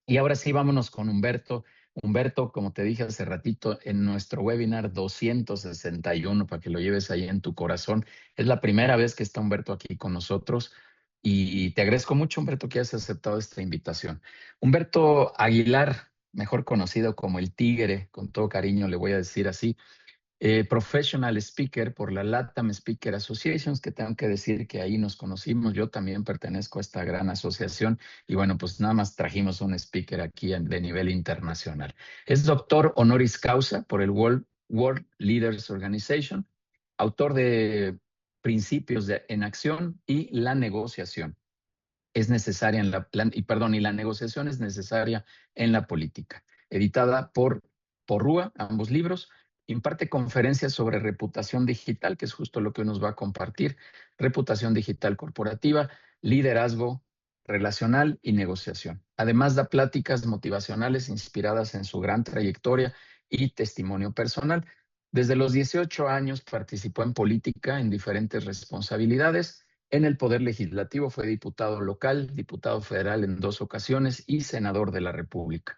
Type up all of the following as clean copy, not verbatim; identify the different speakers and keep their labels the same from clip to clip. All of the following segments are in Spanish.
Speaker 1: Y ahora sí, vámonos con Humberto. Humberto, como te dije hace ratito, en nuestro webinar 261, para que lo lleves ahí en tu corazón, es la primera vez que está Humberto aquí con nosotros y te agradezco mucho, Humberto, que hayas aceptado esta invitación. Humberto Aguilar, mejor conocido como el Tigre, con todo cariño le voy a decir así, professional speaker por la LATAM Speaker Associations, que tengo que decir que ahí nos conocimos. Yo también pertenezco a esta gran asociación y bueno, pues nada más trajimos un speaker aquí de nivel internacional. Es doctor honoris causa por el World Leaders Organization, autor de Principios en Acción y la negociación es necesaria y la negociación es necesaria en la política. Editada por Porrúa, ambos libros, imparte conferencias sobre reputación digital, que es justo lo que nos va a compartir, reputación digital corporativa, liderazgo relacional y negociación. Además da pláticas motivacionales inspiradas en su gran trayectoria y testimonio personal. Desde los 18 años participó en política en diferentes responsabilidades. En el Poder Legislativo fue diputado local, diputado federal en 2 ocasiones y senador de la República.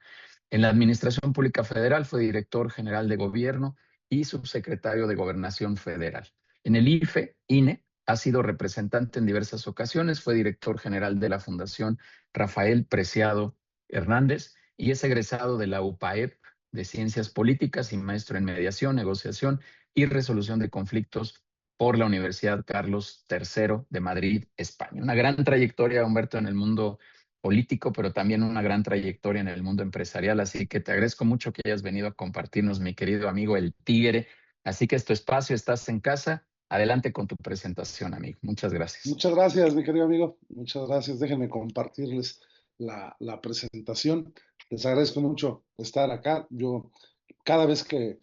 Speaker 1: En la Administración Pública Federal fue director general de gobierno y subsecretario de Gobernación Federal. En el INE, ha sido representante en diversas ocasiones, fue director general de la Fundación Rafael Preciado Hernández y es egresado de la UPAEP de Ciencias Políticas y maestro en Mediación, Negociación y Resolución de Conflictos por la Universidad Carlos III de Madrid, España. Una gran trayectoria, Humberto, en el mundo político, pero también una gran trayectoria en el mundo empresarial. Así que te agradezco mucho que hayas venido a compartirnos, mi querido amigo el Tigre. Así que es tu espacio, estás en casa. Adelante con tu presentación, amigo. Muchas gracias.
Speaker 2: Muchas gracias, mi querido amigo. Muchas gracias. Déjenme compartirles la presentación. Les agradezco mucho estar acá. Yo, cada vez que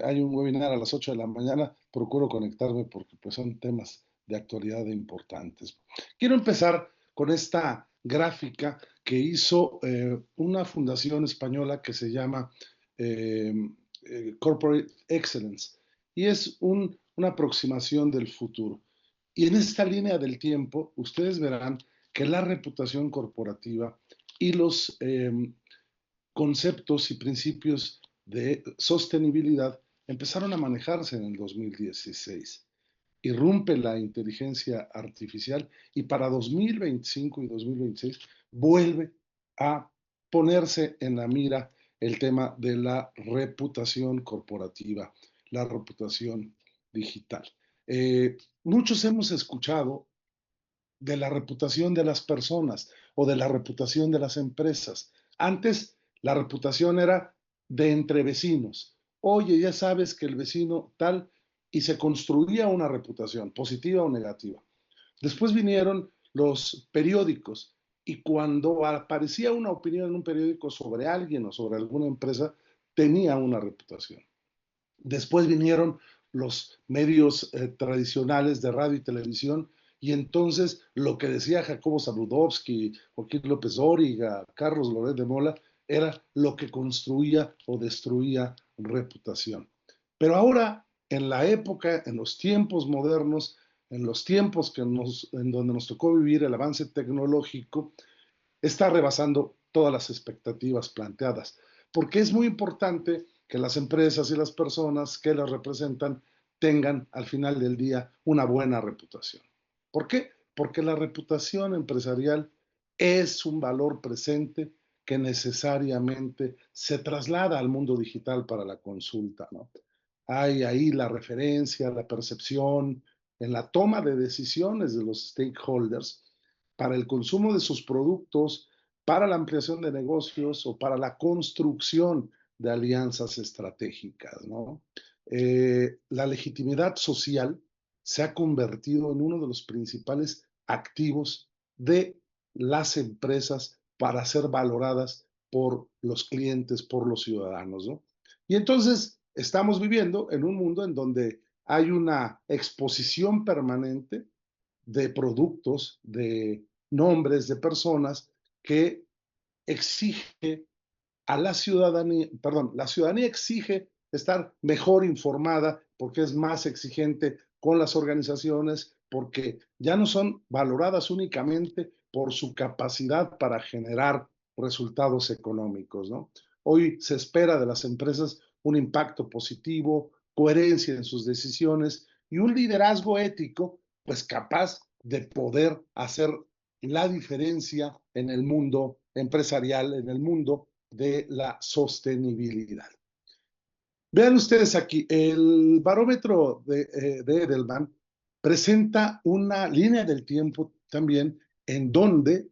Speaker 2: hay un webinar a las 8 de la mañana, procuro conectarme porque pues, son temas de actualidad importantes. Quiero empezar con esta gráfica que hizo una fundación española que se llama Corporate Excellence y es una aproximación del futuro. Y en esta línea del tiempo, ustedes verán que la reputación corporativa y los conceptos y principios de sostenibilidad empezaron a manejarse en el 2016. Irrumpe la inteligencia artificial y para 2025 y 2026 vuelve a ponerse en la mira el tema de la reputación corporativa, la reputación digital. Muchos hemos escuchado de la reputación de las personas o de la reputación de las empresas. Antes la reputación era de entre vecinos. Oye, ya sabes que el vecino tal, y se construía una reputación, positiva o negativa. Después vinieron los periódicos y cuando aparecía una opinión en un periódico sobre alguien o sobre alguna empresa, tenía una reputación. Después vinieron los medios tradicionales de radio y televisión y entonces lo que decía Jacobo Zabludovsky, Joaquín López Dóriga, Carlos Loret de Mola, era lo que construía o destruía reputación. Pero ahora, en la época, en los tiempos modernos, en los tiempos en donde nos tocó vivir el avance tecnológico, está rebasando todas las expectativas planteadas, porque es muy importante que las empresas y las personas que las representan tengan al final del día una buena reputación. ¿Por qué? Porque la reputación empresarial es un valor presente que necesariamente se traslada al mundo digital para la consulta, ¿no? Hay ahí la referencia, la percepción, en la toma de decisiones de los stakeholders para el consumo de sus productos, para la ampliación de negocios o para la construcción de alianzas estratégicas, ¿no? La legitimidad social se ha convertido en uno de los principales activos de las empresas para ser valoradas por los clientes, por los ciudadanos, ¿no? Y entonces estamos viviendo en un mundo en donde hay una exposición permanente de productos, de nombres, de personas que exige a la ciudadanía, perdón, la ciudadanía exige estar mejor informada porque es más exigente con las organizaciones, porque ya no son valoradas únicamente por su capacidad para generar resultados económicos, ¿no? Hoy se espera de las empresas un impacto positivo, coherencia en sus decisiones y un liderazgo ético, pues capaz de poder hacer la diferencia en el mundo empresarial, en el mundo de la sostenibilidad. Vean ustedes aquí, el barómetro de Edelman presenta una línea del tiempo también en donde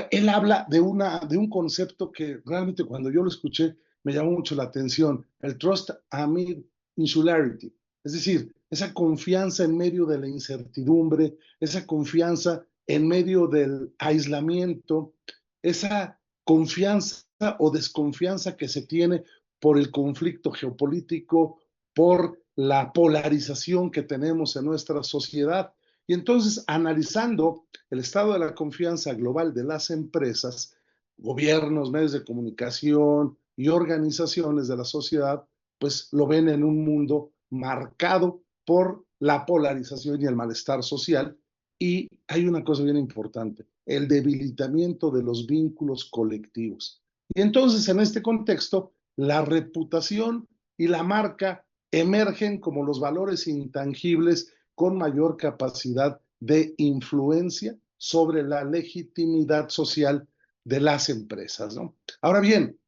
Speaker 2: él habla de un concepto que realmente cuando yo lo escuché me llamó mucho la atención, el trust amid insularity, es decir, esa confianza en medio de la incertidumbre, esa confianza en medio del aislamiento, esa confianza o desconfianza que se tiene por el conflicto geopolítico, por la polarización que tenemos en nuestra sociedad. Y entonces, analizando el estado de la confianza global de las empresas, gobiernos, medios de comunicación y organizaciones de la sociedad, pues lo ven en un mundo marcado por la polarización y el malestar social. Y hay una cosa bien importante, el debilitamiento de los vínculos colectivos. Y entonces, en este contexto, la reputación y la marca emergen como los valores intangibles con mayor capacidad de influencia sobre la legitimidad social de las empresas, ¿no? Ahora bien,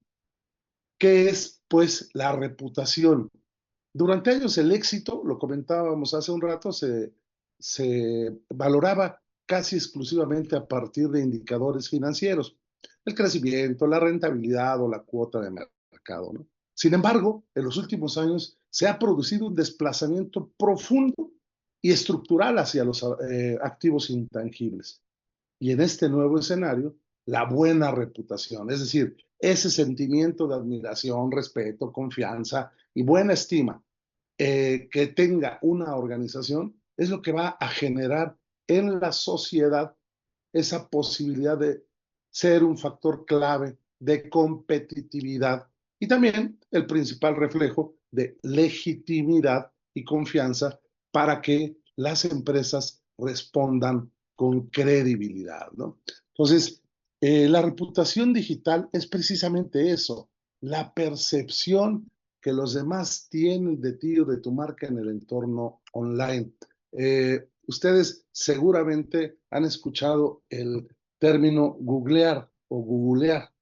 Speaker 2: ¿qué es pues la reputación? Durante años el éxito, lo comentábamos hace un rato, se valoraba casi exclusivamente a partir de indicadores financieros, el crecimiento, la rentabilidad o la cuota de mercado, ¿no? Sin embargo, en los últimos años se ha producido un desplazamiento profundo y estructural hacia los activos intangibles. Y en este nuevo escenario, la buena reputación, es decir, ese sentimiento de admiración, respeto, confianza y buena estima que tenga una organización, es lo que va a generar en la sociedad esa posibilidad de ser un factor clave de competitividad y también el principal reflejo de legitimidad y confianza para que las empresas respondan con credibilidad, ¿no? Entonces, la reputación digital es precisamente eso, la percepción que los demás tienen de ti o de tu marca en el entorno online. Ustedes seguramente han escuchado el término googlear o googlear,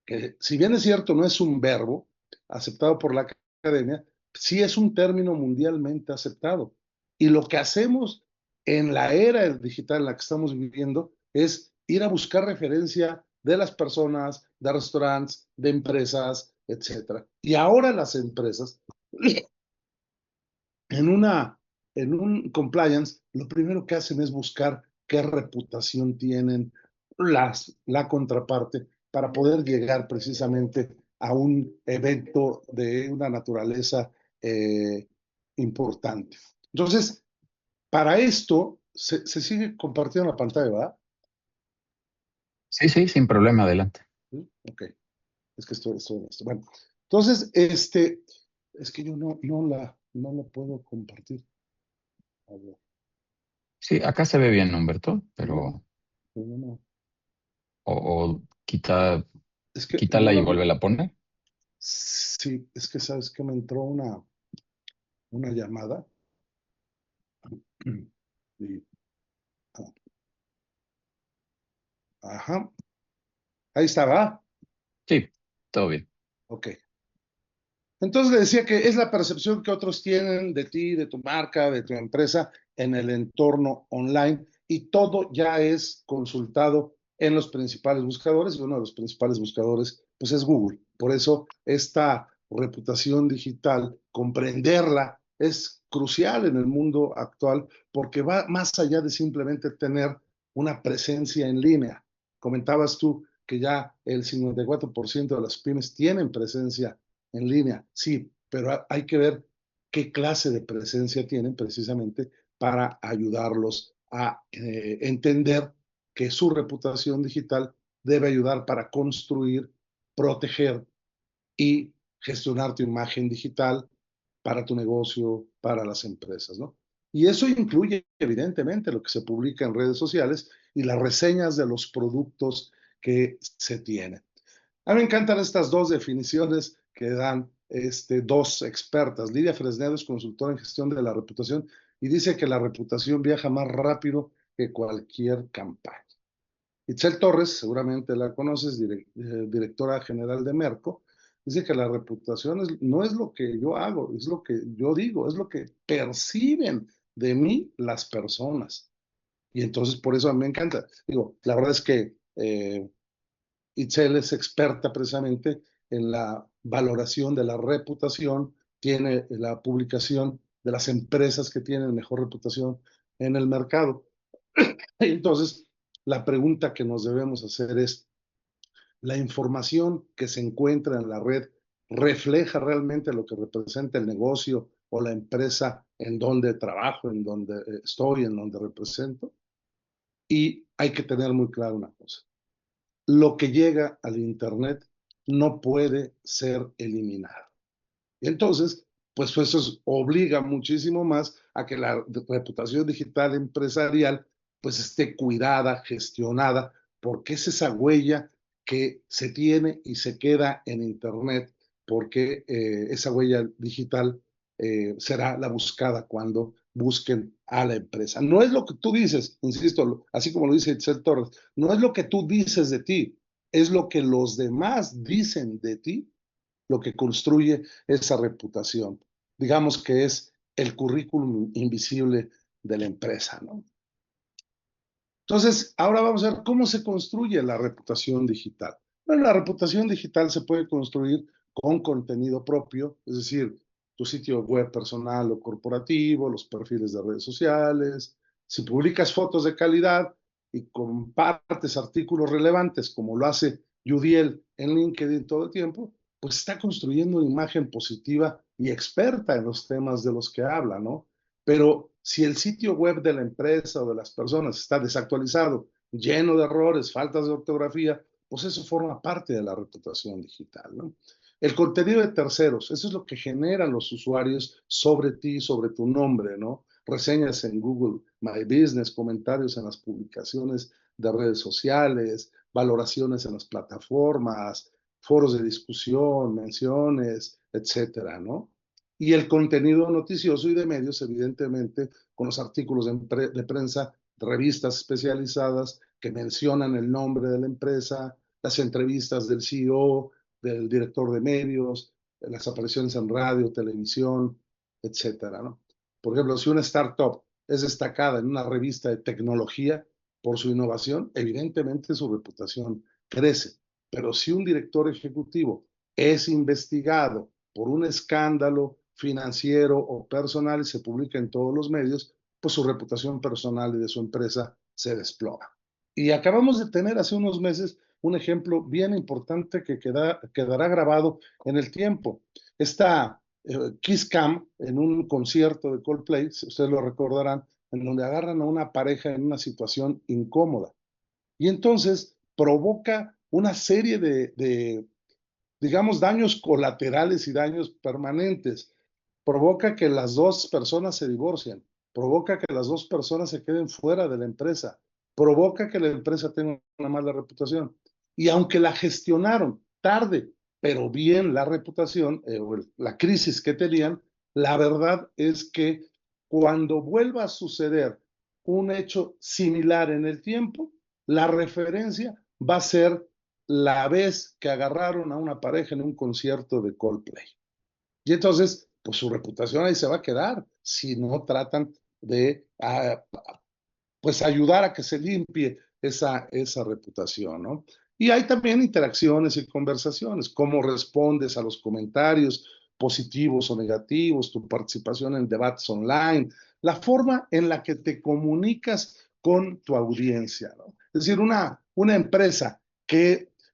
Speaker 2: que si bien es cierto no es un verbo aceptado por la academia, sí es un término mundialmente aceptado. Y lo que hacemos en la era digital en la que estamos viviendo es ir a buscar referencia de las personas, de restaurantes, de empresas, etcétera. Y ahora las empresas en, una, en un compliance, lo primero que hacen es buscar qué reputación tienen la contraparte para poder llegar precisamente a un evento de una naturaleza importante. Entonces, para esto, se sigue compartiendo la pantalla, ¿verdad?
Speaker 1: Sí, sí, sin problema, adelante.
Speaker 2: ¿Sí? Ok, es que estoy en esto. Bueno, entonces, es que yo no la puedo compartir. A ver,
Speaker 1: Sí, acá se ve bien, Humberto,
Speaker 2: no,
Speaker 1: pero
Speaker 2: no.
Speaker 1: o
Speaker 2: Es que
Speaker 1: quítala
Speaker 2: no
Speaker 1: y
Speaker 2: la.
Speaker 1: vuelve a poner.
Speaker 2: Sí, es que sabes que me entró una llamada y, ajá, ahí estaba.
Speaker 1: Sí, todo bien.
Speaker 2: Ok. Entonces le decía que es la percepción que otros tienen de ti, de tu marca, de tu empresa en el entorno online y todo ya es consultado en los principales buscadores y uno de los principales buscadores pues es Google. Por eso esta reputación digital, comprenderla es crucial en el mundo actual porque va más allá de simplemente tener una presencia en línea. Comentabas tú que ya el 54% de las pymes tienen presencia en línea, sí, pero hay que ver qué clase de presencia tienen precisamente para ayudarlos a entender que su reputación digital debe ayudar para construir, proteger y gestionar tu imagen digital para tu negocio, para las empresas, ¿no? Y eso incluye evidentemente lo que se publica en redes sociales y las reseñas de los productos que se tienen. A mí me encantan estas dos definiciones que dan dos expertas. Lidia Fresnedo es consultora en gestión de la reputación y dice que la reputación viaja más rápido que cualquier campaña. Itzel Torres, seguramente la conoces, directora general de Merco, dice que la reputación no es lo que yo hago, es lo que yo digo, es lo que perciben de mí las personas. Y entonces por eso a mí me encanta. Digo, la verdad es que Itzel es experta precisamente en la valoración de la reputación, tiene la publicación de las empresas que tienen mejor reputación en el mercado. Entonces, la pregunta que nos debemos hacer es, ¿la información que se encuentra en la red refleja realmente lo que representa el negocio o la empresa en donde trabajo, en donde estoy, en donde represento? Y hay que tener muy claro una cosa. Lo que llega al Internet no puede ser eliminado. Y entonces, pues eso obliga muchísimo más a que la reputación digital empresarial pues esté cuidada, gestionada, porque es esa huella que se tiene y se queda en Internet, porque esa huella digital será la buscada cuando busquen a la empresa. No es lo que tú dices, insisto, así como lo dice Itzel Torres, no es lo que tú dices de ti, es lo que los demás dicen de ti lo que construye esa reputación. Digamos que es el currículum invisible de la empresa, ¿no? Entonces, ahora vamos a ver cómo se construye la reputación digital. Bueno, la reputación digital se puede construir con contenido propio, es decir, tu sitio web personal o corporativo, los perfiles de redes sociales. Si publicas fotos de calidad y compartes artículos relevantes, como lo hace Yudiel en LinkedIn todo el tiempo, pues está construyendo una imagen positiva y experta en los temas de los que habla, ¿no? Pero si el sitio web de la empresa o de las personas está desactualizado, lleno de errores, faltas de ortografía, pues eso forma parte de la reputación digital, ¿no? El contenido de terceros, eso es lo que generan los usuarios sobre ti, sobre tu nombre, ¿no? Reseñas en Google My Business, comentarios en las publicaciones de redes sociales, valoraciones en las plataformas, foros de discusión, menciones, etcétera, ¿no? Y el contenido noticioso y de medios, evidentemente, con los artículos de prensa, revistas especializadas que mencionan el nombre de la empresa, las entrevistas del CEO, del director de medios, las apariciones en radio, televisión, etcétera, ¿no? Por ejemplo, si una startup es destacada en una revista de tecnología por su innovación, evidentemente su reputación crece. Pero si un director ejecutivo es investigado por un escándalo financiero o personal y se publica en todos los medios, pues su reputación personal y de su empresa se desploma. Y acabamos de tener hace unos meses un ejemplo bien importante que quedará grabado en el tiempo. Esta Kiss Cam en un concierto de Coldplay, ustedes lo recordarán, en donde agarran a una pareja en una situación incómoda. Y entonces provoca una serie digamos, daños colaterales y daños permanentes. Provoca que las dos personas se divorcien, provoca que las dos personas se queden fuera de la empresa, provoca que la empresa tenga una mala reputación. Y aunque la gestionaron tarde, pero bien la reputación, la crisis que tenían, la verdad es que cuando vuelva a suceder un hecho similar en el tiempo, la referencia va a ser la vez que agarraron a una pareja en un concierto de Coldplay. Y entonces, pues su reputación ahí se va a quedar si no tratan de pues ayudar a que se limpie esa reputación, ¿no? Y hay también interacciones y conversaciones, cómo respondes a los comentarios positivos o negativos, tu participación en debates online, la forma en la que te comunicas con tu audiencia, ¿no? Es decir, una empresa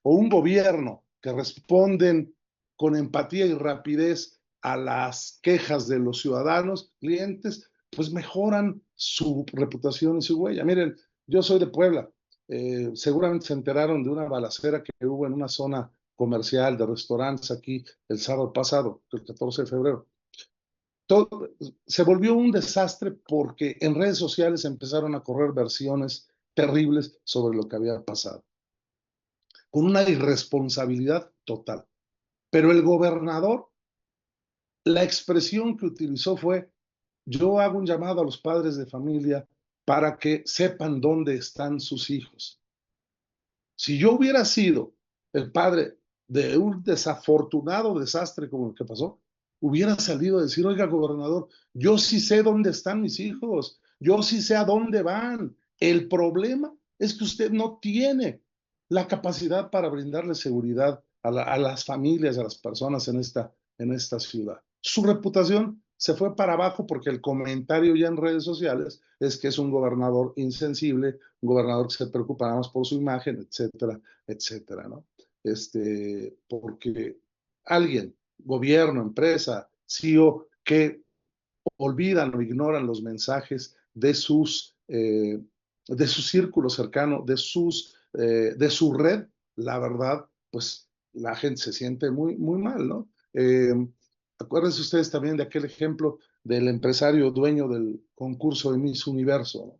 Speaker 2: o un gobierno que responden con empatía y rapidez a las quejas de los ciudadanos, clientes, pues mejoran su reputación y su huella. Miren, yo soy de Puebla, seguramente se enteraron de una balacera que hubo en una zona comercial de restaurantes aquí el sábado pasado, el 14 de febrero. Todo, se volvió un desastre porque en redes sociales empezaron a correr versiones terribles sobre lo que había pasado, con una irresponsabilidad total. Pero el gobernador, la expresión que utilizó fue: yo hago un llamado a los padres de familia para que sepan dónde están sus hijos. Si yo hubiera sido el padre de un desafortunado desastre como el que pasó, hubiera salido a decir: oiga, gobernador, yo sí sé dónde están mis hijos, yo sí sé a dónde van. El problema es que usted no tiene la capacidad para brindarle seguridad a las familias, a las personas en esta ciudad. Su reputación se fue para abajo porque el comentario ya en redes sociales es que es un gobernador insensible, un gobernador que se preocupa nada más por su imagen, etcétera, etcétera, ¿no? Porque alguien, gobierno, empresa, CEO, que olvidan o ignoran los mensajes de su círculo cercano, de su red, la verdad, pues la gente se siente muy, muy mal, ¿no? Acuérdense ustedes también de aquel ejemplo del empresario dueño del concurso de Miss Universo, ¿no?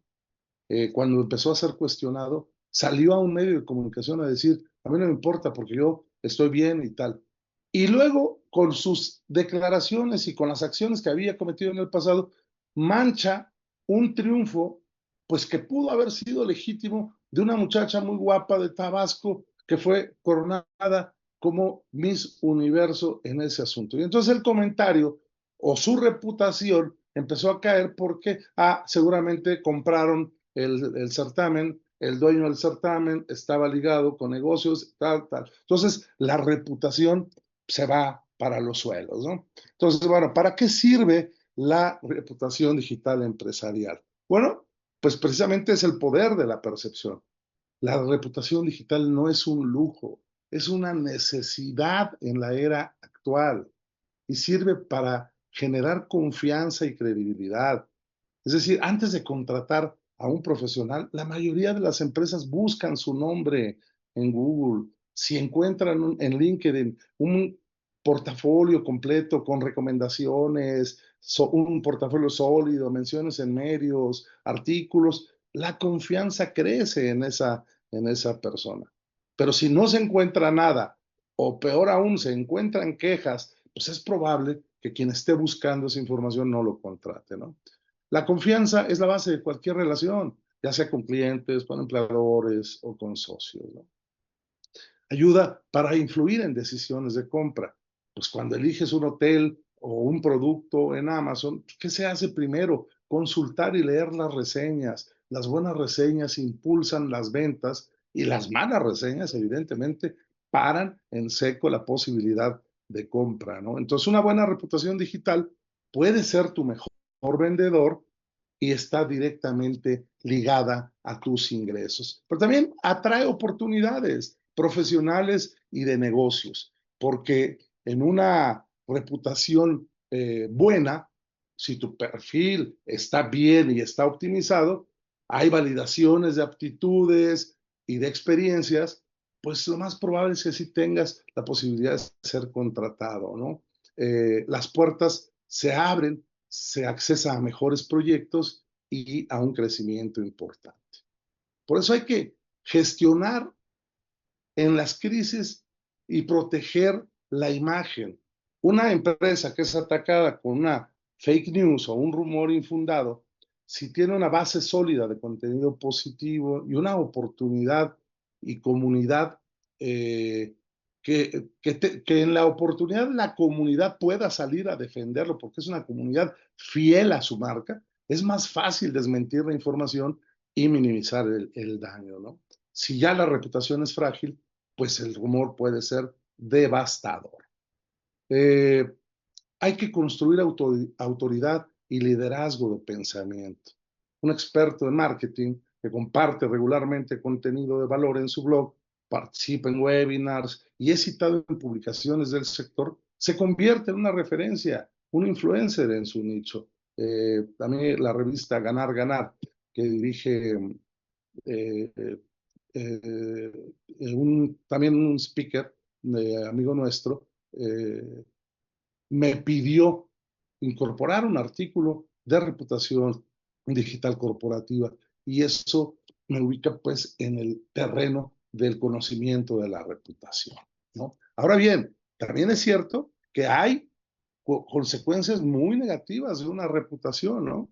Speaker 2: Cuando empezó a ser cuestionado, salió a un medio de comunicación a decir: a mí no me importa porque yo estoy bien y tal. Y luego, con sus declaraciones y con las acciones que había cometido en el pasado, mancha un triunfo, pues que pudo haber sido legítimo, de una muchacha muy guapa de Tabasco que fue coronada como Miss Universo en ese asunto. Y entonces el comentario o su reputación empezó a caer porque seguramente compraron el certamen, el dueño del certamen estaba ligado con negocios, tal, tal. Entonces, la reputación se va para los suelos, ¿no? Entonces, bueno, ¿para qué sirve la reputación digital empresarial? Bueno, pues precisamente es el poder de la percepción. La reputación digital no es un lujo, es una necesidad en la era actual y sirve para generar confianza y credibilidad. Es decir, antes de contratar a un profesional, la mayoría de las empresas buscan su nombre en Google. Si encuentran en LinkedIn un portafolio completo con recomendaciones, un portafolio sólido, menciones en medios, artículos, la confianza crece en esa persona. Pero si no se encuentra nada, o peor aún, se encuentran quejas, pues es probable que quien esté buscando esa información no lo contrate, ¿no? La confianza es la base de cualquier relación, ya sea con clientes, con empleadores o con socios, ¿no? Ayuda para influir en decisiones de compra. Pues cuando eliges un hotel o un producto en Amazon, ¿qué se hace primero? Consultar y leer las reseñas. Las buenas reseñas impulsan las ventas y las malas reseñas, evidentemente, paran en seco la posibilidad de compra, ¿no? Entonces, una buena reputación digital puede ser tu mejor vendedor y está directamente ligada a tus ingresos. Pero también atrae oportunidades profesionales y de negocios, porque en una reputación buena, si tu perfil está bien y está optimizado, hay validaciones de aptitudes y de experiencias, pues lo más probable es que sí tengas la posibilidad de ser contratado, ¿no? Las puertas se abren, se accesa a mejores proyectos y a un crecimiento importante. Por eso hay que gestionar en las crisis y proteger la imagen. Una empresa que es atacada con una fake news o un rumor infundado, si tiene una base sólida de contenido positivo y una oportunidad y comunidad, que en la oportunidad la comunidad pueda salir a defenderlo porque es una comunidad fiel a su marca, es más fácil desmentir la información y minimizar el daño, ¿no? Si ya la reputación es frágil, pues el rumor puede ser devastador. Eh, Hay que construir autoridad y liderazgo de pensamiento. Un experto en marketing que comparte regularmente contenido de valor en su blog, participa en webinars y es citado en publicaciones del sector, se convierte en una referencia, un influencer en su nicho. También la revista Ganar, Ganar, que dirige eh, eh, también un speaker, amigo nuestro, me pidió incorporar un artículo de reputación digital corporativa y eso me ubica pues en el terreno del conocimiento de la reputación, ¿no? Ahora bien, también es cierto que hay consecuencias muy negativas de una reputación, ¿no?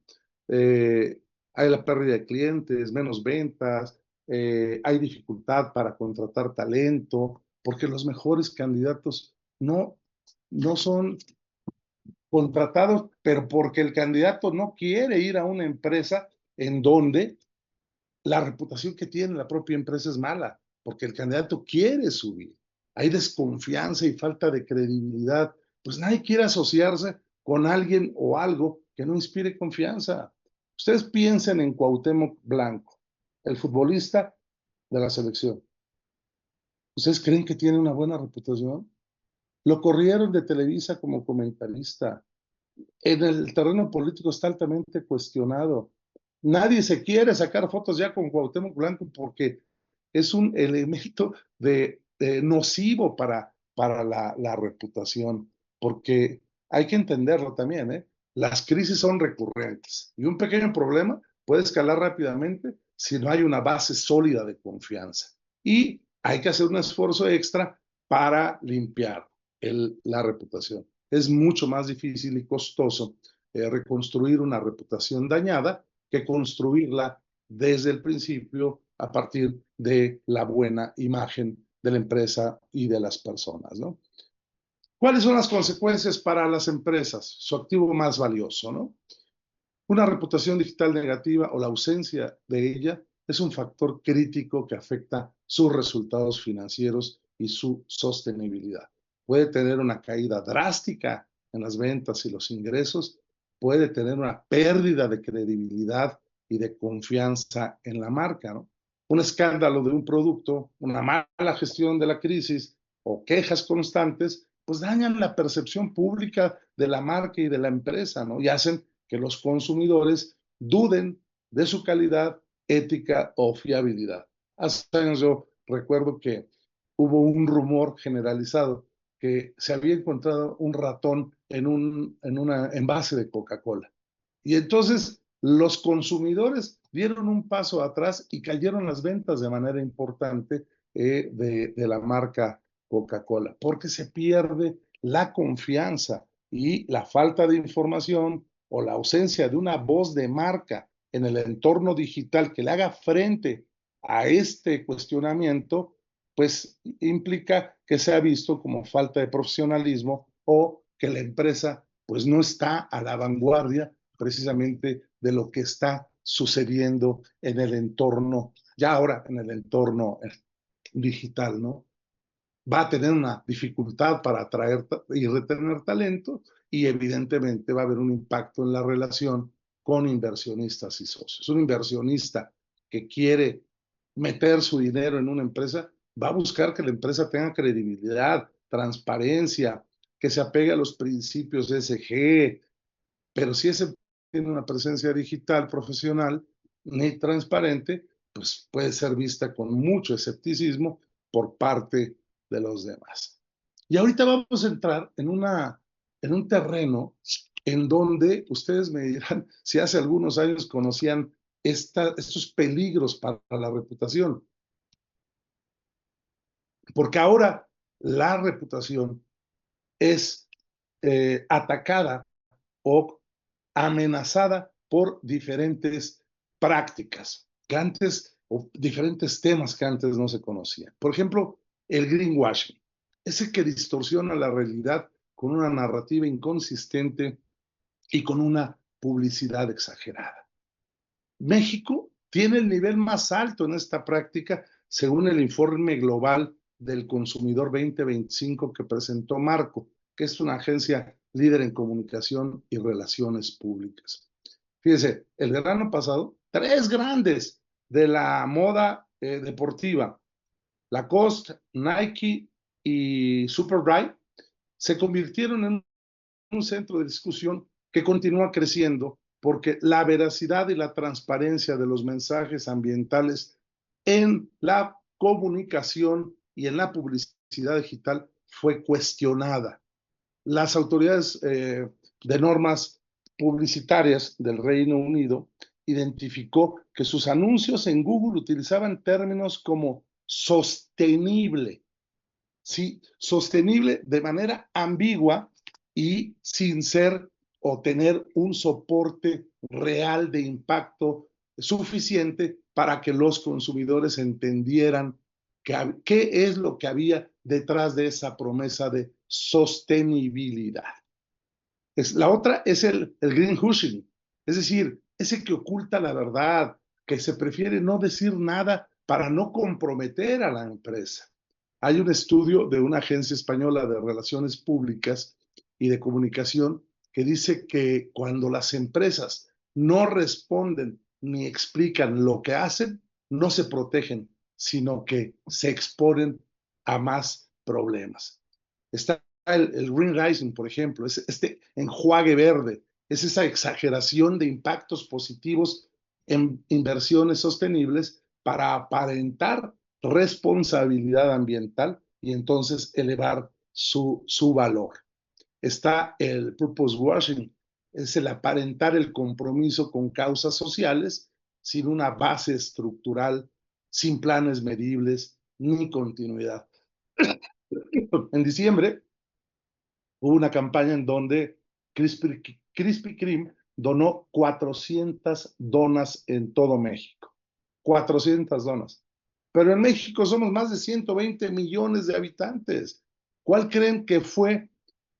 Speaker 2: Eh, hay la pérdida de clientes, menos ventas, hay dificultad para contratar talento, porque los mejores candidatos no son contratados, pero porque el candidato no quiere ir a una empresa en donde la reputación que tiene la propia empresa es mala, porque el candidato quiere subir. Hay desconfianza y falta de credibilidad. Pues nadie quiere asociarse con alguien o algo que no inspire confianza. Ustedes piensen en Cuauhtémoc Blanco, el futbolista de la selección. ¿Ustedes creen que tiene una buena reputación? Lo corrieron de Televisa como comentarista. En el terreno político está altamente cuestionado. Nadie se quiere sacar fotos ya con Cuauhtémoc Blanco porque es un elemento nocivo para la reputación, porque hay que entenderlo también, ¿eh? Las crisis son recurrentes y un pequeño problema puede escalar rápidamente si no hay una base sólida de confianza. Y hay que hacer un esfuerzo extra para limpiar la reputación. Es mucho más difícil y costoso reconstruir una reputación dañada que construirla desde el principio a partir de la buena imagen de la empresa y de las personas, ¿no? ¿Cuáles son las consecuencias para las empresas? Su activo más valioso, ¿no? Una reputación digital negativa o la ausencia de ella es un factor crítico que afecta sus resultados financieros y su sostenibilidad. Puede tener una caída drástica en las ventas y los ingresos, puede tener una pérdida de credibilidad y de confianza en la marca, ¿no? Un escándalo de un producto, una mala gestión de la crisis o quejas constantes, pues dañan la percepción pública de la marca y de la empresa, ¿no? Y hacen que los consumidores duden de su calidad, ética o fiabilidad. Hace años yo recuerdo que hubo un rumor generalizado que se había encontrado un ratón en un envase de Coca-Cola. Y entonces los consumidores dieron un paso atrás y cayeron las ventas de manera importante de la marca Coca-Cola, porque se pierde la confianza y la falta de información o la ausencia de una voz de marca en el entorno digital que le haga frente a este cuestionamiento, pues implica que sea visto como falta de profesionalismo o que la empresa pues no está a la vanguardia precisamente de lo que está sucediendo en el entorno, ya ahora en el entorno digital, ¿no? Va a tener una dificultad para atraer y retener talento y evidentemente va a haber un impacto en la relación con inversionistas y socios. Un inversionista que quiere meter su dinero en una empresa va a buscar que la empresa tenga credibilidad, transparencia, que se apegue a los principios ESG, pero si ese tiene una presencia digital profesional ni transparente, pues puede ser vista con mucho escepticismo por parte de los demás. Y ahorita vamos a entrar en un terreno en donde ustedes me dirán si hace algunos años conocían estos peligros para la reputación, porque ahora la reputación es atacada o amenazada por diferentes prácticas que antes, o diferentes temas que antes no se conocían. Por ejemplo, el greenwashing, ese que distorsiona la realidad con una narrativa inconsistente y con una publicidad exagerada. México tiene el nivel más alto en esta práctica, según el informe global del consumidor 2025 que presentó Marco, que es una agencia líder en comunicación y relaciones públicas. Fíjese, el verano pasado, tres grandes de la moda deportiva, Lacoste, Nike y Superdry, se convirtieron en un centro de discusión que continúa creciendo porque la veracidad y la transparencia de los mensajes ambientales en la comunicación y en la publicidad digital fue cuestionada. Las autoridades de normas publicitarias del Reino Unido identificó que sus anuncios en Google utilizaban términos como sostenible, ¿sí? Sostenible de manera ambigua y sin ser o tener un soporte real de impacto suficiente para que los consumidores entendieran qué es lo que había detrás de esa promesa de sostenibilidad. La otra es el greenwashing, es decir, ese que oculta la verdad, que se prefiere no decir nada para no comprometer a la empresa. Hay un estudio de una agencia española de relaciones públicas y de comunicación que dice que cuando las empresas no responden ni explican lo que hacen, no se protegen, sino que se exponen a más problemas. Está el green rising, por ejemplo, es este enjuague verde, es esa exageración de impactos positivos en inversiones sostenibles para aparentar responsabilidad ambiental y entonces elevar su valor. Está el purpose washing, es el aparentar el compromiso con causas sociales sin una base estructural, sin planes medibles ni continuidad. En diciembre hubo una campaña en donde Krispy Kreme donó 400 donas en todo México. 400 donas. Pero en México somos más de 120 millones de habitantes. ¿Cuál creen que fue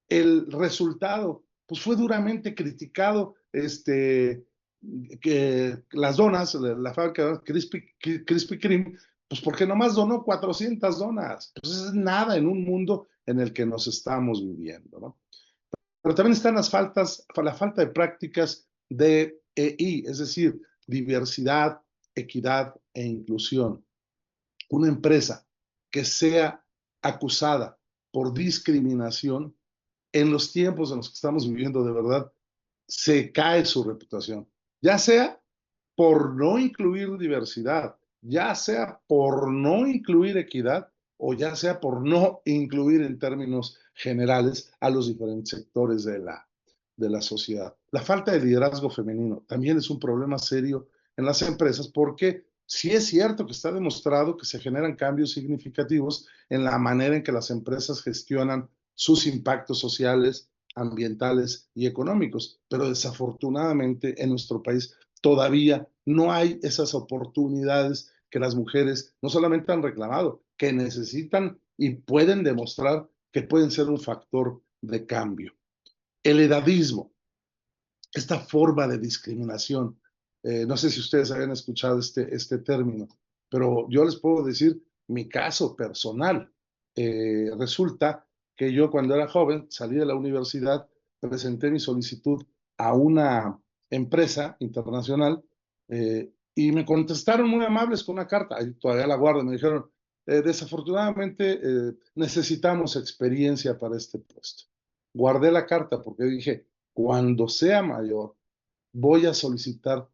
Speaker 2: el resultado? Pues fue duramente criticado que las donas, la fábrica Krispy Kreme, pues porque nomás donó 400 donas. Pues es nada en un mundo en el que nos estamos viviendo, ¿no? Pero también están la falta de prácticas de EI, es decir, diversidad, equidad e inclusión. Una empresa que sea acusada por discriminación en los tiempos en los que estamos viviendo, de verdad, se cae su reputación, ya sea por no incluir diversidad, ya sea por no incluir equidad o ya sea por no incluir en términos generales a los diferentes sectores de la sociedad. La falta de liderazgo femenino también es un problema serio en las empresas porque sí es cierto que está demostrado que se generan cambios significativos en la manera en que las empresas gestionan sus impactos sociales, ambientales y económicos, pero desafortunadamente en nuestro país todavía no hay esas oportunidades que las mujeres no solamente han reclamado, que necesitan y pueden demostrar que pueden ser un factor de cambio. El edadismo, esta forma de discriminación, no sé si ustedes habían escuchado este término, pero yo les puedo decir mi caso personal. Resulta que yo cuando era joven salí de la universidad, presenté mi solicitud a una empresa internacional y me contestaron muy amables con una carta, ahí todavía la guardo, me dijeron, desafortunadamente necesitamos experiencia para este puesto. Guardé la carta porque dije, cuando sea mayor, voy a solicitar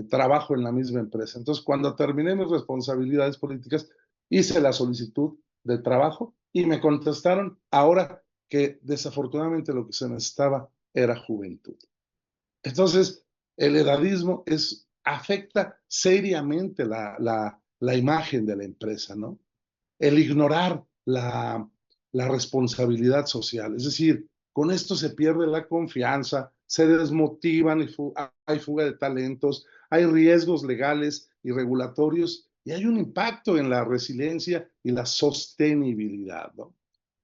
Speaker 2: trabajo en la misma empresa. Entonces, cuando terminé mis responsabilidades políticas, hice la solicitud de trabajo y me contestaron ahora que desafortunadamente lo que se necesitaba era juventud. Entonces, el edadismo afecta seriamente la imagen de la empresa, ¿no? El ignorar la responsabilidad social. Es decir, con esto se pierde la confianza, se desmotivan, hay fuga de talentos, hay riesgos legales y regulatorios y hay un impacto en la resiliencia y la sostenibilidad, ¿no?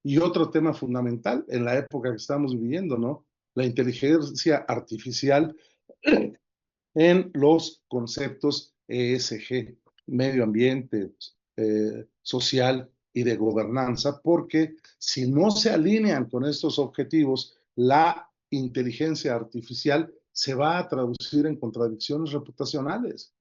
Speaker 2: Y otro tema fundamental en la época que estamos viviendo, ¿no? La inteligencia artificial en los conceptos ESG, medio ambiente, social y de gobernanza, porque si no se alinean con estos objetivos, la inteligencia artificial se va a traducir en contradicciones reputacionales.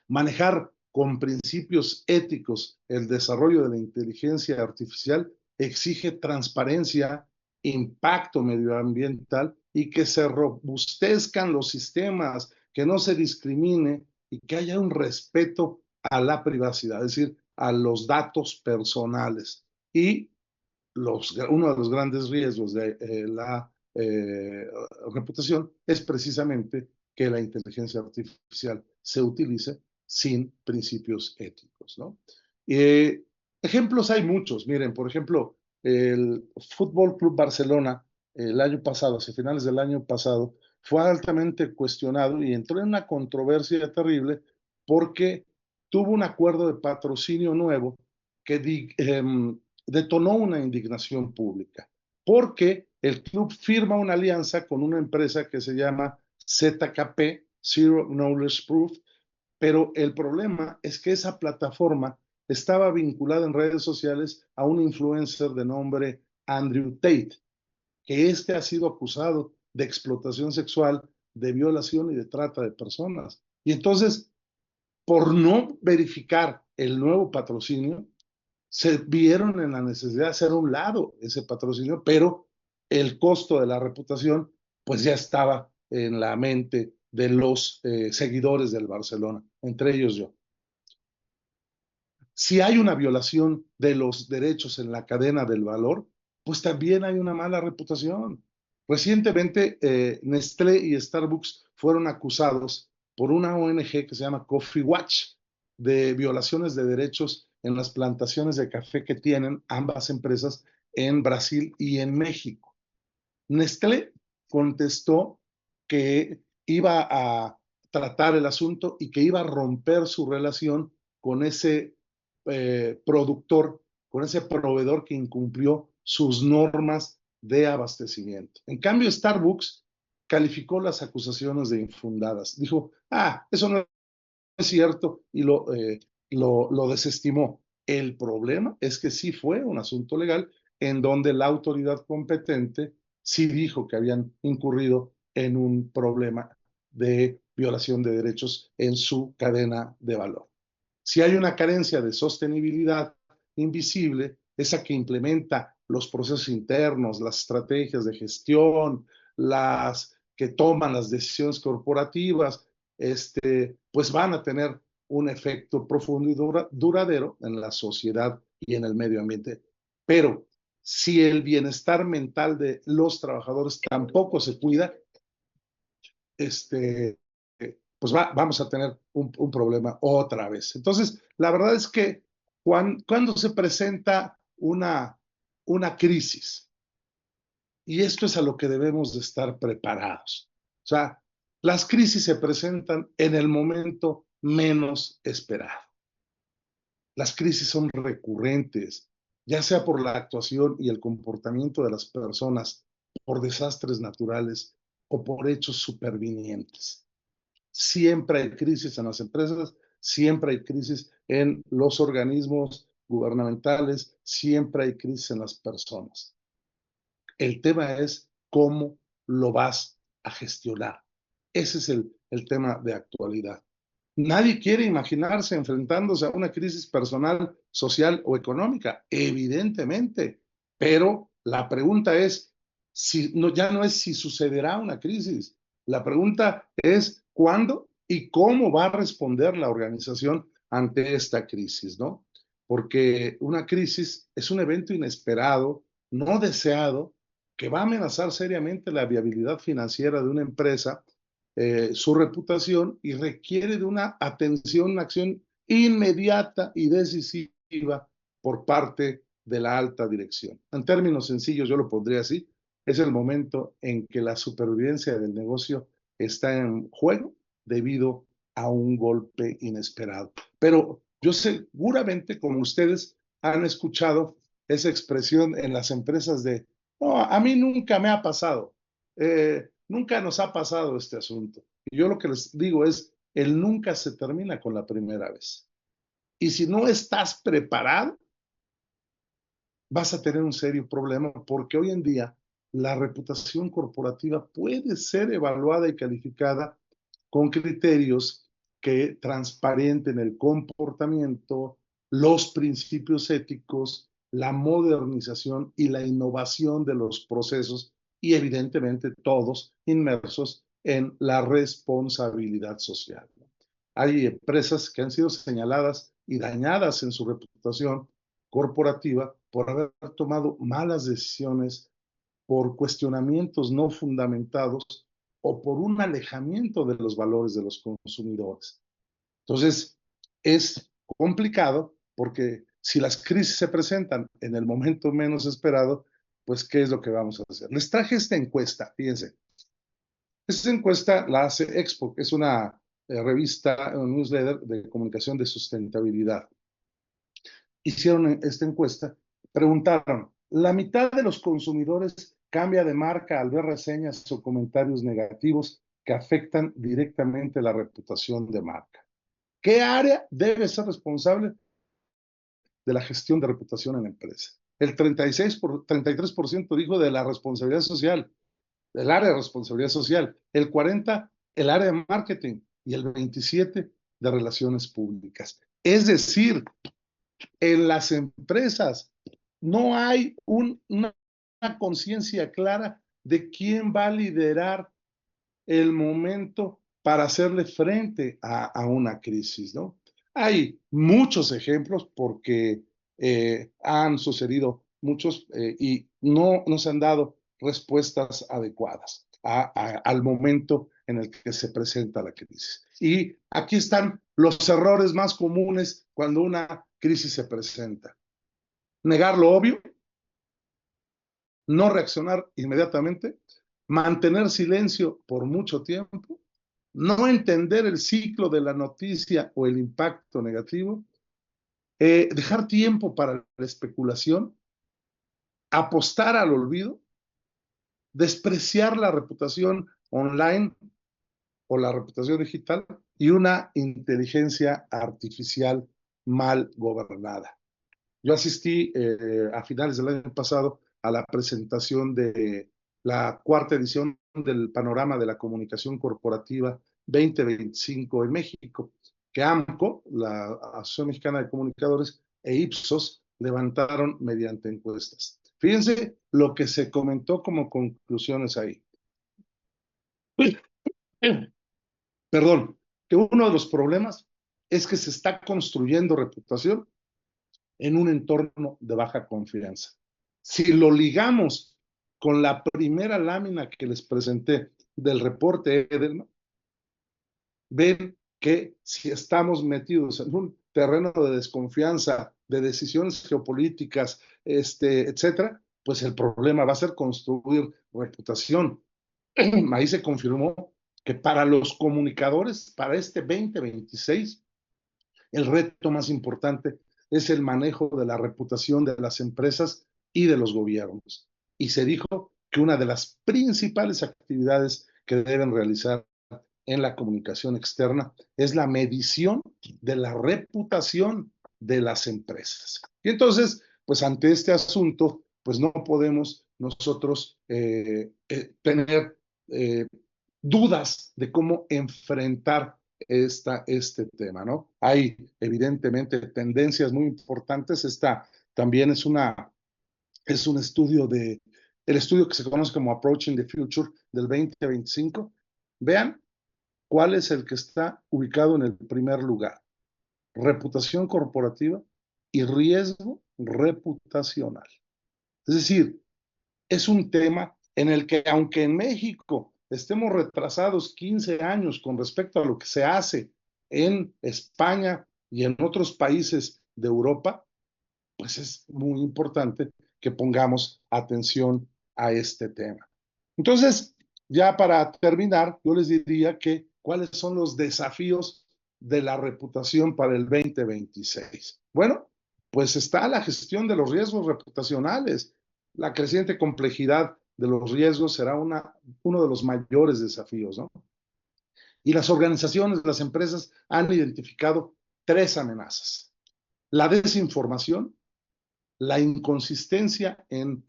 Speaker 2: Manejar con principios éticos el desarrollo de la inteligencia artificial exige transparencia, impacto medioambiental y que se robustezcan los sistemas, que no se discrimine y que haya un respeto a la privacidad, es decir, a los datos personales. Y uno de los grandes riesgos de la reputación es precisamente que la inteligencia artificial se utilice sin principios éticos, ¿no? Ejemplos hay muchos. Miren, por ejemplo, el Fútbol Club Barcelona el año pasado, hacia finales del año pasado, fue altamente cuestionado y entró en una controversia terrible porque tuvo un acuerdo de patrocinio nuevo que detonó una indignación pública, porque el club firma una alianza con una empresa que se llama ZKP, Zero Knowledge Proof, pero el problema es que esa plataforma estaba vinculada en redes sociales a un influencer de nombre Andrew Tate, que este ha sido acusado de explotación sexual, de violación y de trata de personas. Y entonces, por no verificar el nuevo patrocinio, se vieron en la necesidad de hacer a un lado ese patrocinio, pero el costo de la reputación pues ya estaba en la mente de los seguidores del Barcelona, entre ellos yo. Si hay una violación de los derechos en la cadena del valor, pues también hay una mala reputación. Recientemente, Nestlé y Starbucks fueron acusados por una ONG que se llama Coffee Watch de violaciones de derechos en las plantaciones de café que tienen ambas empresas en Brasil y en México. Nestlé contestó que iba a tratar el asunto y que iba a romper su relación con ese productor, con ese proveedor que incumplió sus normas de abastecimiento. En cambio, Starbucks calificó las acusaciones de infundadas. Dijo, eso no es cierto y lo desestimó. El problema es que sí fue un asunto legal en donde la autoridad competente sí dijo que habían incurrido en un problema de violación de derechos en su cadena de valor. Si hay una carencia de sostenibilidad invisible, esa que implementa los procesos internos, las estrategias de gestión, las que toman las decisiones corporativas, pues van a tener un efecto profundo y duradero en la sociedad y en el medio ambiente. Pero si el bienestar mental de los trabajadores tampoco se cuida, pues vamos a tener un problema otra vez. Entonces, la verdad es que cuando se presenta una crisis, y esto es a lo que debemos de estar preparados. O sea, las crisis se presentan en el momento menos esperado. Las crisis son recurrentes, ya sea por la actuación y el comportamiento de las personas, por desastres naturales o por hechos supervinientes. Siempre hay crisis en las empresas, siempre hay crisis en los organismos gubernamentales, siempre hay crisis en las personas. El tema es cómo lo vas a gestionar. Ese es el tema de actualidad. Nadie quiere imaginarse enfrentándose a una crisis personal, social o económica, evidentemente, pero la pregunta es, ya no es si sucederá una crisis, la pregunta es cuándo y cómo va a responder la organización ante esta crisis, ¿no? Porque una crisis es un evento inesperado, no deseado, que va a amenazar seriamente la viabilidad financiera de una empresa, su reputación, y requiere de una atención, una acción inmediata y decisiva por parte de la alta dirección. En términos sencillos, yo lo pondría así, es el momento en que la supervivencia del negocio está en juego debido a un golpe inesperado. Pero yo seguramente, como ustedes han escuchado esa expresión en las empresas de, no, a mí nunca me ha pasado, nunca nos ha pasado este asunto. Y yo lo que les digo es, el nunca se termina con la primera vez. Y si no estás preparado, vas a tener un serio problema, porque hoy en día la reputación corporativa puede ser evaluada y calificada con criterios que transparenten el comportamiento, los principios éticos, la modernización y la innovación de los procesos, y evidentemente todos inmersos en la responsabilidad social. Hay empresas que han sido señaladas y dañadas en su reputación corporativa por haber tomado malas decisiones, por cuestionamientos no fundamentados o por un alejamiento de los valores de los consumidores. Entonces, es complicado porque si las crisis se presentan en el momento menos esperado, pues, ¿qué es lo que vamos a hacer? Les traje esta encuesta, fíjense. Esta encuesta la hace Expo, que es una revista, un newsletter de comunicación de sustentabilidad. Hicieron esta encuesta, preguntaron, ¿la mitad de los consumidores cambia de marca al ver reseñas o comentarios negativos que afectan directamente la reputación de marca? ¿Qué área debe ser responsable de la gestión de reputación en la empresa? El 33% dijo de la responsabilidad social, del área de responsabilidad social, el 40% el área de marketing y el 27% de relaciones públicas. Es decir, en las empresas no hay una conciencia clara de quién va a liderar el momento para hacerle frente a una crisis, ¿no? Hay muchos ejemplos porque han sucedido muchos y no se han dado respuestas adecuadas al momento en el que se presenta la crisis. Y aquí están los errores más comunes cuando una crisis se presenta. Negar lo obvio, no reaccionar inmediatamente, mantener silencio por mucho tiempo, no entender el ciclo de la noticia o el impacto negativo, dejar tiempo para la especulación, apostar al olvido, despreciar la reputación online o la reputación digital y una inteligencia artificial mal gobernada. Yo asistí a finales del año pasado a la presentación de la cuarta edición del Panorama de la Comunicación Corporativa 2025 en México, que AMCO, la Asociación Mexicana de Comunicadores, e Ipsos levantaron mediante encuestas. Fíjense lo que se comentó como conclusiones ahí. Perdón, que uno de los problemas es que se está construyendo reputación en un entorno de baja confianza. Si lo ligamos con la primera lámina que les presenté del reporte Edelman, ven que si estamos metidos en un terreno de desconfianza, de decisiones geopolíticas, etcétera, pues el problema va a ser construir reputación. Ahí se confirmó que para los comunicadores, para este 2026, el reto más importante es el manejo de la reputación de las empresas y de los gobiernos. Y se dijo que una de las principales actividades que deben realizar en la comunicación externa es la medición de la reputación de las empresas. Y entonces, pues ante este asunto, pues no podemos nosotros tener dudas de cómo enfrentar este tema, ¿no? Hay evidentemente tendencias muy importantes. Esta también es un estudio el estudio que se conoce como Approaching the Future del 2025. Vean cuál es el que está ubicado en el primer lugar. Reputación corporativa y riesgo reputacional. Es decir, es un tema en el que, aunque en México estemos retrasados 15 años con respecto a lo que se hace en España y en otros países de Europa, pues es muy importante que pongamos atención a este tema. Entonces, ya para terminar, yo les diría que cuáles son los desafíos de la reputación para el 2026. Bueno, pues está la gestión de los riesgos reputacionales. La creciente complejidad de los riesgos será uno de los mayores desafíos, ¿no? Y las organizaciones, las empresas han identificado 3 amenazas: la desinformación, la inconsistencia en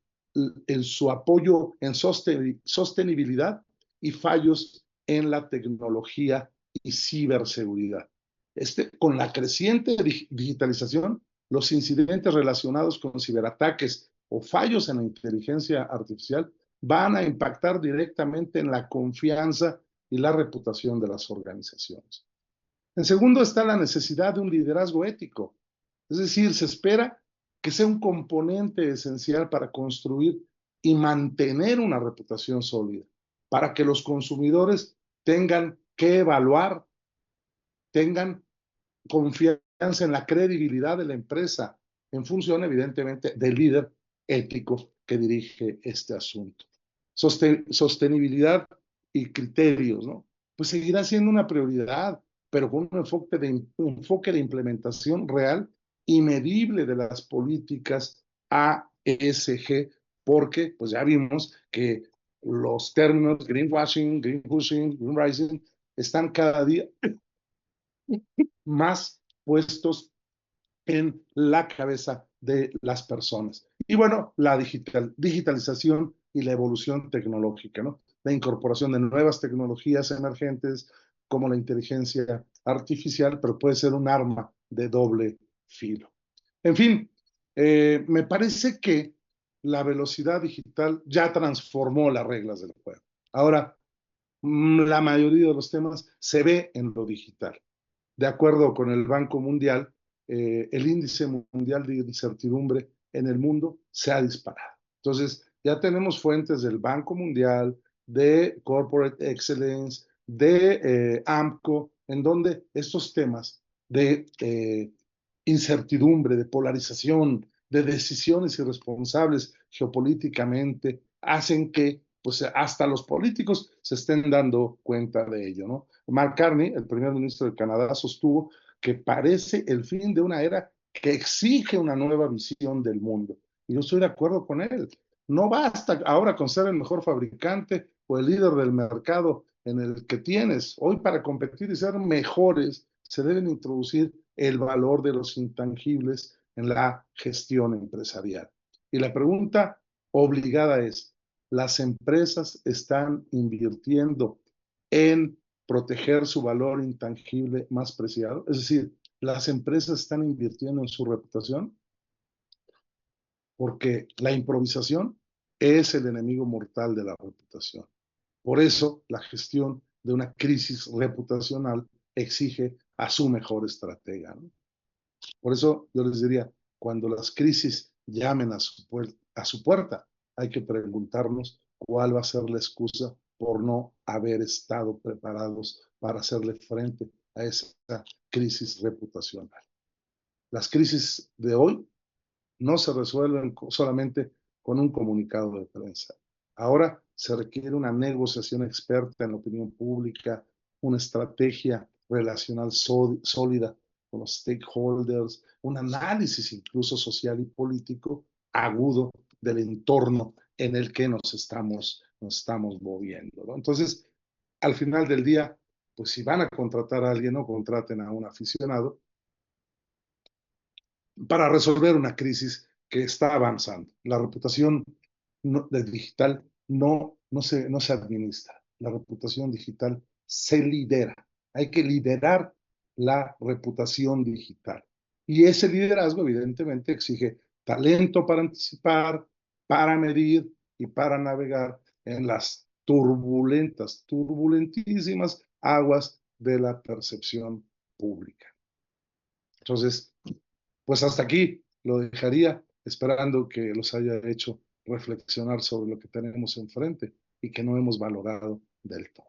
Speaker 2: su apoyo en sostenibilidad y fallos en la tecnología y ciberseguridad. Con la creciente digitalización, los incidentes relacionados con ciberataques o fallos en la inteligencia artificial van a impactar directamente en la confianza y la reputación de las organizaciones. En segundo está la necesidad de un liderazgo ético. Es decir, se espera que sea un componente esencial para construir y mantener una reputación sólida. para que los consumidores tengan que evaluar, tengan confianza en la credibilidad de la empresa, en función, evidentemente, del líder ético que dirige este asunto. Sostenibilidad y criterios, ¿no? Pues seguirá siendo una prioridad, pero con un enfoque de implementación real y medible de las políticas ASG, porque pues ya vimos que los términos greenwashing, greenpushing, greenrising están cada día más puestos en la cabeza de las personas. Y bueno, la digitalización y la evolución tecnológica, ¿no? La incorporación de nuevas tecnologías emergentes como la inteligencia artificial, pero puede ser un arma de doble filo. En fin, me parece que la velocidad digital ya transformó las reglas del juego. Ahora, la mayoría de los temas se ve en lo digital. De acuerdo con el Banco Mundial, el índice mundial de incertidumbre en el mundo se ha disparado. Entonces, ya tenemos fuentes del Banco Mundial, de Corporate Excellence, de AMCO, en donde estos temas de incertidumbre, de polarización, de decisiones irresponsables geopolíticamente, hacen que pues hasta los políticos se estén dando cuenta de ello, ¿no? Mark Carney, el primer ministro de Canadá, sostuvo que parece el fin de una era que exige una nueva visión del mundo. Y yo estoy de acuerdo con él. No basta ahora con ser el mejor fabricante o el líder del mercado en el que tienes. Hoy para competir y ser mejores se deben introducir el valor de los intangibles en la gestión empresarial. Y la pregunta obligada es, ¿las empresas están invirtiendo en proteger su valor intangible más preciado? Es decir, ¿las empresas están invirtiendo en su reputación? Porque la improvisación es el enemigo mortal de la reputación. Por eso, la gestión de una crisis reputacional exige a su mejor estratega, ¿no? Por eso yo les diría, cuando las crisis llamen a su puerta, hay que preguntarnos cuál va a ser la excusa por no haber estado preparados para hacerle frente a esa crisis reputacional. Las crisis de hoy no se resuelven solamente con un comunicado de prensa. Ahora se requiere una negociación experta en la opinión pública, una estrategia relacional sólida con los stakeholders, un análisis incluso social y político agudo del entorno en el que nos estamos moviendo, ¿no? Entonces, al final del día, pues si van a contratar a alguien, no contraten a un aficionado para resolver una crisis que está avanzando. La reputación del digital no se administra. La reputación digital se lidera. Hay que liderar la reputación digital. Y ese liderazgo, evidentemente, exige talento para anticipar, para medir y para navegar en las turbulentísimas aguas de la percepción pública. Entonces, pues hasta aquí lo dejaría, esperando que los haya hecho reflexionar sobre lo que tenemos enfrente y que no hemos valorado del todo.